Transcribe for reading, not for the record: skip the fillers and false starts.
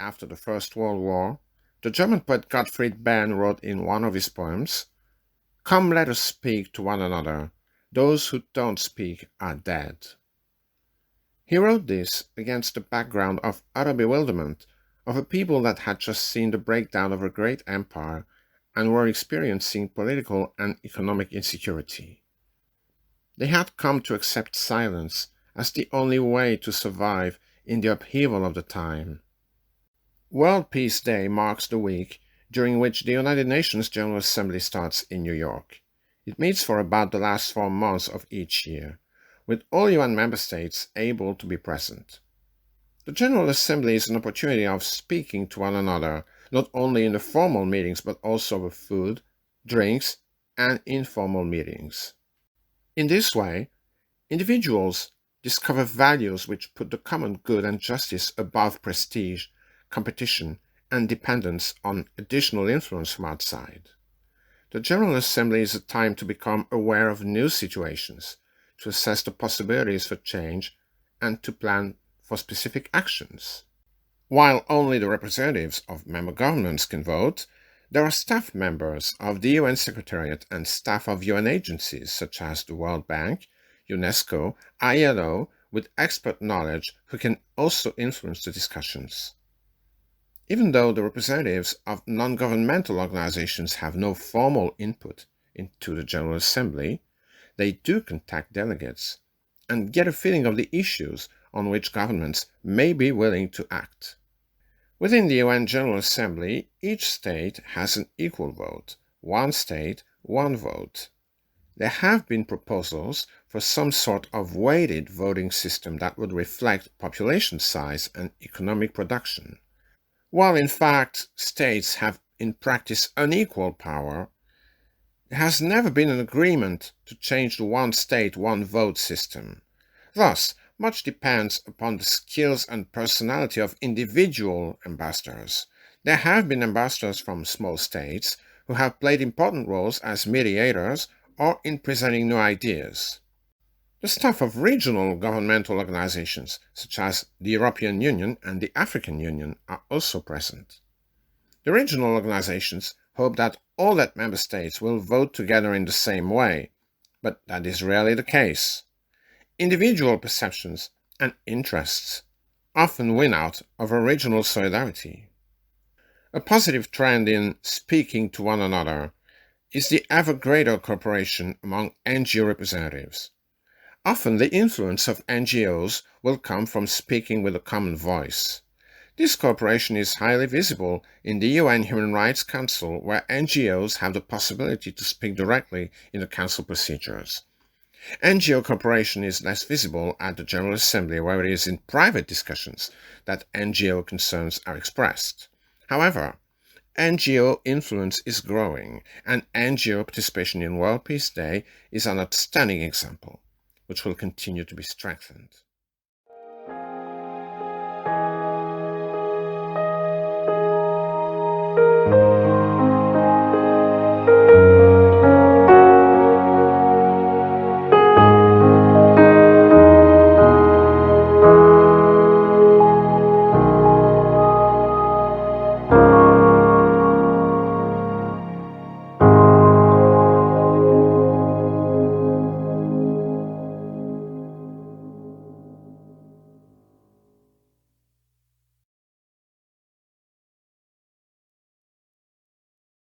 after the First World War, the German poet Gottfried Benn wrote in one of his poems, "Come, let us speak to one another. Those who don't speak are dead." He wrote this against the background of utter bewilderment of a people that had just seen the breakdown of a great empire and were experiencing political and economic insecurity. They had come to accept silence as the only way to survive in the upheaval of the time. World Peace Day marks the week during which the United Nations General Assembly starts in New York. It meets for about the last 4 months of each year, with all UN member states able to be present. The General Assembly is an opportunity of speaking to one another, not only in the formal meetings but also with food, drinks, and informal meetings. In this way, individuals discover values which put the common good and justice above prestige, competition, and dependence on additional influence from outside. The General Assembly is a time to become aware of new situations, to assess the possibilities for change, and to plan for specific actions. While only the representatives of member governments can vote, there are staff members of the UN Secretariat and staff of UN agencies such as the World Bank, UNESCO, ILO, with expert knowledge who can also influence the discussions. Even though the representatives of non-governmental organizations have no formal input into the General Assembly, they do contact delegates and get a feeling of the issues on which governments may be willing to act. Within the UN General Assembly, each state has an equal vote, one state, one vote. There have been proposals for some sort of weighted voting system that would reflect population size and economic production. While in fact states have in practice unequal power, there has never been an agreement to change the one state, one vote system. Thus, much depends upon the skills and personality of individual ambassadors. There have been ambassadors from small states who have played important roles as mediators or in presenting new ideas. The staff of regional governmental organizations, such as the European Union and the African Union, are also present. The regional organizations hope that all that member states will vote together in the same way, but that is rarely the case. Individual perceptions and interests often win out over regional solidarity. A positive trend in speaking to one another is the ever greater cooperation among NGO representatives. Often the influence of NGOs will come from speaking with a common voice. This cooperation is highly visible in the UN Human Rights Council, where NGOs have the possibility to speak directly in the Council procedures. NGO cooperation is less visible at the General Assembly, where it is in private discussions that NGO concerns are expressed. However, NGO influence is growing, and NGO participation in World Peace Day is an outstanding example, which will continue to be strengthened.